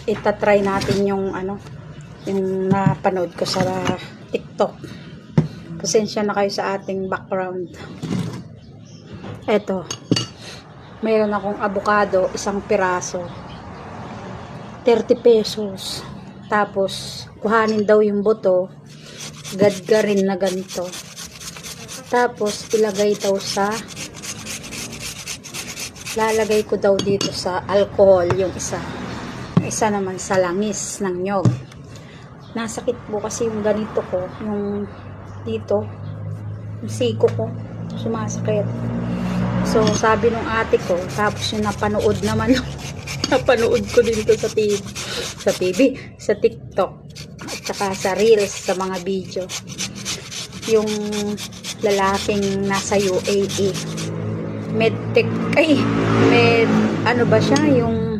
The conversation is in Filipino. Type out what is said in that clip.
itatry natin yung ano, yung napanood ko sa TikTok. Pasensya na kayo sa ating background. Eto, mayroon akong avocado, isang piraso, 30 pesos. Tapos kuhanin daw yung buto, gadgarin na ganito. Tapos ilagay daw sa, lalagay ko daw dito sa alcohol yung isa naman sa langis ng nyog. Nasakit po kasi yung ganito ko, yung dito, yung siko ko sumasakit. So sabi nung ate ko, tapos yung napanood naman napanood ko dito sa TV, sa TikTok at saka sa Reels, sa mga video, yung lalaking nasa UAE, medtech, ano ba siya, yung